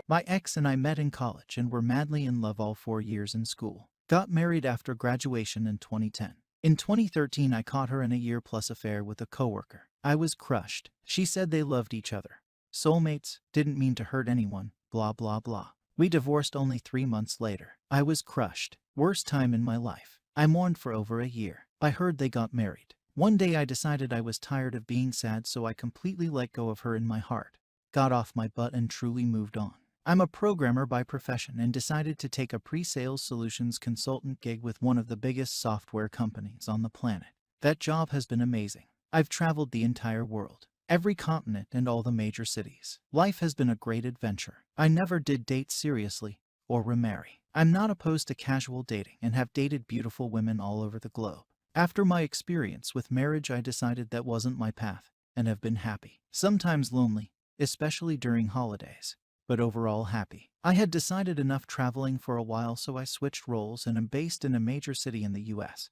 My ex and I met in college and were madly in love all 4 years in school. Got married after graduation in 2010. In 2013, I caught her in a year-plus affair with a coworker. I was crushed. She said they loved each other. Soulmates, didn't mean to hurt anyone, blah blah blah. We divorced only 3 months later. I was crushed. Worst time in my life. I mourned for over a year. I heard they got married. One day I decided I was tired of being sad, so I completely let go of her in my heart. Got off my butt and truly moved on. I'm a programmer by profession and decided to take a pre-sales solutions consultant gig with one of the biggest software companies on the planet. That job has been amazing. I've traveled the entire world, every continent and all the major cities. Life has been a great adventure. I never did date seriously or remarry. I'm not opposed to casual dating and have dated beautiful women all over the globe. After my experience with marriage, I decided that wasn't my path and have been happy. Sometimes lonely, especially during holidays, but overall happy. I had decided enough traveling for a while, so I switched roles and am based in a major city in the US.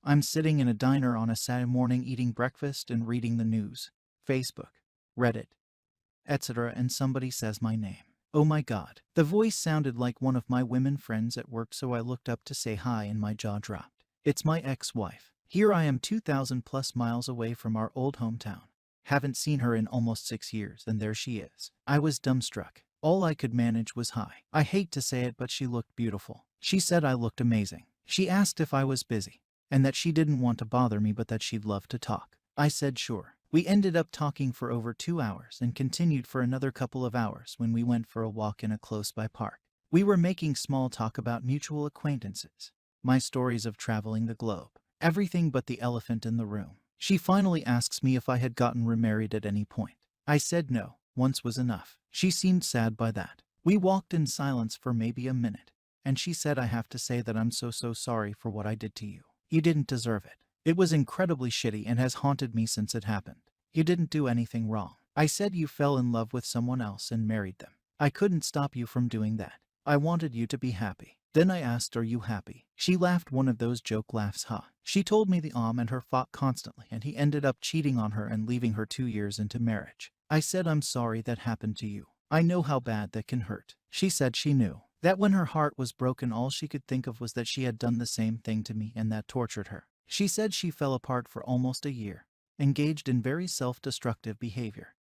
I'm sitting in a diner on a Saturday morning eating breakfast and reading the news, Facebook, Reddit, etc., and somebody says my name. Oh my god. The voice sounded like one of my women friends at work, so I looked up to say hi and my jaw dropped. It's my ex-wife. Here I am 2,000 plus miles away from our old hometown. Haven't seen her in almost 6 years, and there she is. I was dumbstruck. All I could manage was hi. I hate to say it, but she looked beautiful. She said I looked amazing. She asked if I was busy, and that she didn't want to bother me but that she'd love to talk. I said sure. We ended up talking for over 2 hours and continued for another couple of hours when we went for a walk in a close-by park. We were making small talk about mutual acquaintances, my stories of traveling the globe, everything but the elephant in the room. She finally asks me if I had gotten remarried at any point. I said no, once was enough. She seemed sad by that. We walked in silence for maybe a minute, and she said, I have to say that I'm so sorry for what I did to you. You didn't deserve it. It was incredibly shitty and has haunted me since it happened. You didn't do anything wrong. I said you fell in love with someone else and married them. I couldn't stop you from doing that. I wanted you to be happy. Then I asked, are you happy? She laughed one of those joke laughs, huh? She told me the and her fought constantly and he ended up cheating on her and leaving her 2 years into marriage. I said, I'm sorry that happened to you. I know how bad that can hurt. She said she knew that when her heart was broken, all she could think of was that she had done the same thing to me and that tortured her. She said she fell apart for almost a year, engaged in very self-destructive behavior,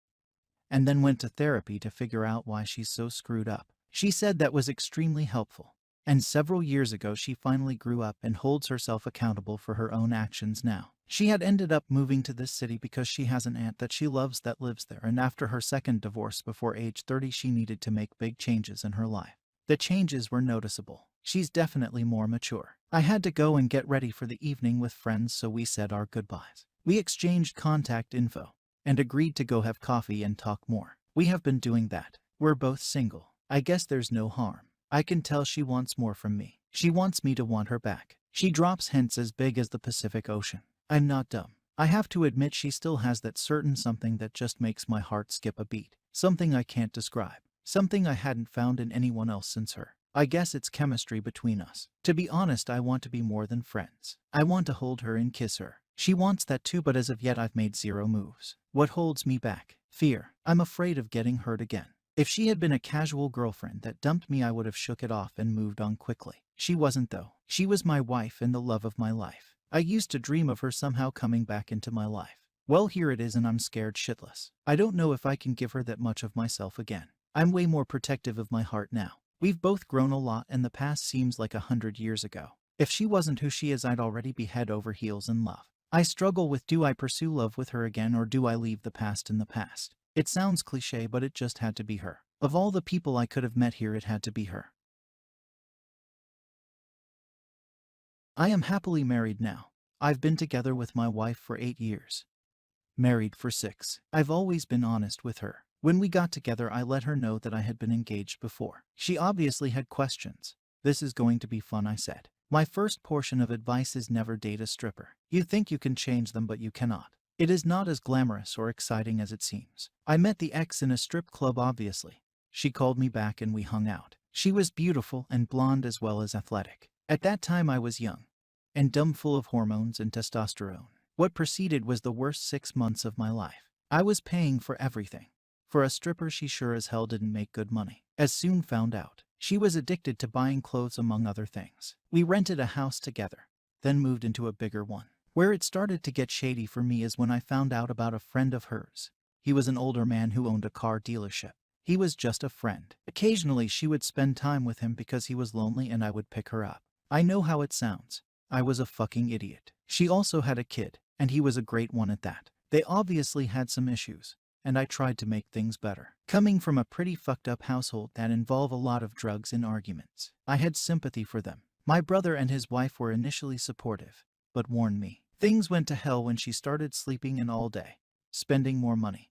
and then went to therapy to figure out why she's so screwed up. She said that was extremely helpful. And several years ago she finally grew up and holds herself accountable for her own actions now. She had ended up moving to this city because she has an aunt that she loves that lives there, and after her second divorce before age 30 she needed to make big changes in her life. The changes were noticeable. She's definitely more mature. I had to go and get ready for the evening with friends, so we said our goodbyes. We exchanged contact info and agreed to go have coffee and talk more. We have been doing that. We're both single. I guess there's no harm. I can tell she wants more from me. She wants me to want her back. She drops hints as big as the Pacific Ocean. I'm not dumb. I have to admit she still has that certain something that just makes my heart skip a beat. Something I can't describe. Something I hadn't found in anyone else since her. I guess it's chemistry between us. To be honest, I want to be more than friends. I want to hold her and kiss her. She wants that too, but as of yet I've made zero moves. What holds me back? Fear. I'm afraid of getting hurt again. If she had been a casual girlfriend that dumped me, I would have shook it off and moved on quickly. She wasn't though. She was my wife and the love of my life. I used to dream of her somehow coming back into my life. Well, here it is and I'm scared shitless. I don't know if I can give her that much of myself again. I'm way more protective of my heart now. We've both grown a lot and the past seems like 100 years ago. If she wasn't who she is, I'd already be head over heels in love. I struggle with, do I pursue love with her again or do I leave the past in the past? It sounds cliche, but it just had to be her. Of all the people I could have met here, it had to be her. I am happily married now. I've been together with my wife for 8 years. Married for 6. I've always been honest with her. When we got together, I let her know that I had been engaged before. She obviously had questions. This is going to be fun, I said. My first portion of advice is never date a stripper. You think you can change them, but you cannot. It is not as glamorous or exciting as it seems. I met the ex in a strip club, obviously. She called me back and we hung out. She was beautiful and blonde as well as athletic. At that time I was young and dumb, full of hormones and testosterone. What preceded was the worst 6 months of my life. I was paying for everything. For a stripper, she sure as hell didn't make good money. as soon found out. She was addicted to buying clothes among other things. We rented a house together, then moved into a bigger one. Where it started to get shady for me is when I found out about a friend of hers. He was an older man who owned a car dealership. He was just a friend. Occasionally she would spend time with him because he was lonely and I would pick her up. I know how it sounds. I was a fucking idiot. She also had a kid, and he was a great one at that. They obviously had some issues, and I tried to make things better. Coming from a pretty fucked up household that involved a lot of drugs and arguments, I had sympathy for them. My brother and his wife were initially supportive, but warned me. Things went to hell when she started sleeping in all day, spending more money,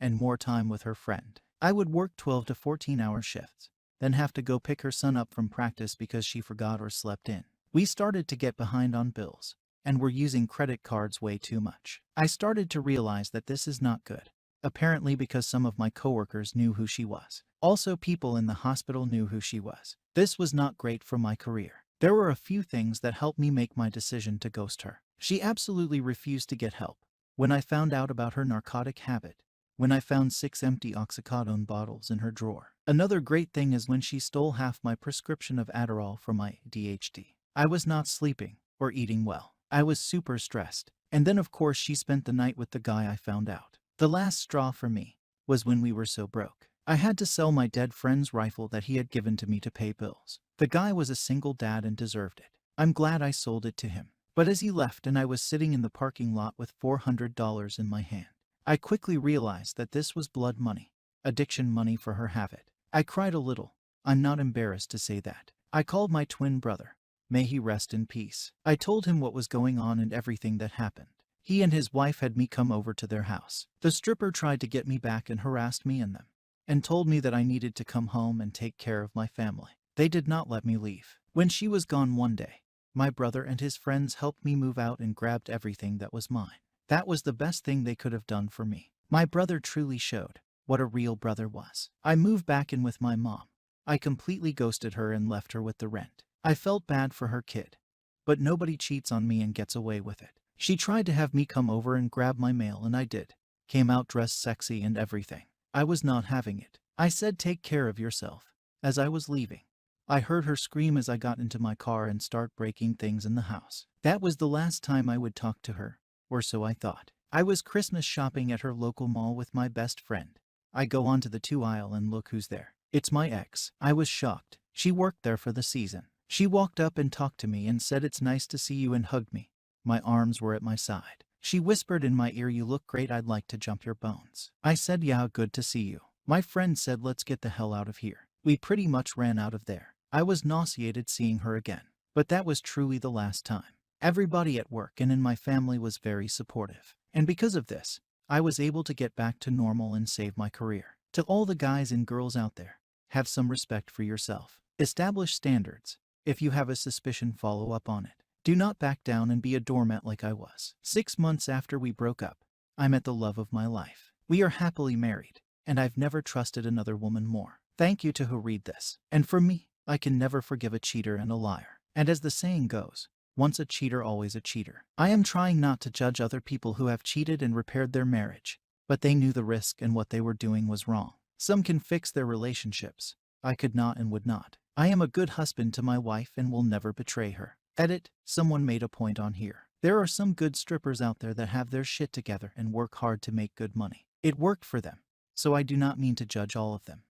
and more time with her friend. I would work 12 to 14-hour shifts, then have to go pick her son up from practice because she forgot or slept in. We started to get behind on bills, and were using credit cards way too much. I started to realize that this is not good. Apparently because some of my coworkers knew who she was. Also, people in the hospital knew who she was. This was not great for my career. There were a few things that helped me make my decision to ghost her. She absolutely refused to get help. When I found out about her narcotic habit, when I found 6 empty oxycodone bottles in her drawer. Another great thing is when she stole half my prescription of Adderall for my ADHD. I was not sleeping or eating well. I was super stressed. And then of course she spent the night with the guy I found out. The last straw for me was when we were so broke. I had to sell my dead friend's rifle that he had given to me to pay bills. The guy was a single dad and deserved it. I'm glad I sold it to him. But as he left and I was sitting in the parking lot with $400 in my hand, I quickly realized that this was blood money, addiction money for her habit. I cried a little. I'm not embarrassed to say that. I called my twin brother. May he rest in peace. I told him what was going on and everything that happened. He and his wife had me come over to their house. The stripper tried to get me back and harassed me and them, and told me that I needed to come home and take care of my family. They did not let me leave. When she was gone one day, my brother and his friends helped me move out and grabbed everything that was mine. That was the best thing they could have done for me. My brother truly showed what a real brother was. I moved back in with my mom. I completely ghosted her and left her with the rent. I felt bad for her kid, but nobody cheats on me and gets away with it. She tried to have me come over and grab my mail and I did. Came out dressed sexy and everything. I was not having it. I said take care of yourself. As I was leaving, I heard her scream as I got into my car and start breaking things in the house. That was the last time I would talk to her. Or so I thought. I was Christmas shopping at her local mall with my best friend. I go onto the 2 aisle and look who's there. It's my ex. I was shocked. She worked there for the season. She walked up and talked to me and said it's nice to see you and hugged me. My arms were at my side. She whispered in my ear, you look great, I'd like to jump your bones. I said yeah, good to see you. My friend said let's get the hell out of here. We pretty much ran out of there. I was nauseated seeing her again. But that was truly the last time. Everybody at work and in my family was very supportive. And because of this, I was able to get back to normal and save my career. To all the guys and girls out there, have some respect for yourself. Establish standards. If you have a suspicion, follow up on it. Do not back down and be a doormat like I was. 6 months after we broke up, I met the love of my life. We are happily married, and I've never trusted another woman more. Thank you to who read this. And for me, I can never forgive a cheater and a liar. And as the saying goes, once a cheater, always a cheater. I am trying not to judge other people who have cheated and repaired their marriage, but they knew the risk and what they were doing was wrong. Some can fix their relationships. I could not and would not. I am a good husband to my wife and will never betray her. Edit, someone made a point on here. There are some good strippers out there that have their shit together and work hard to make good money. It worked for them, so I do not mean to judge all of them.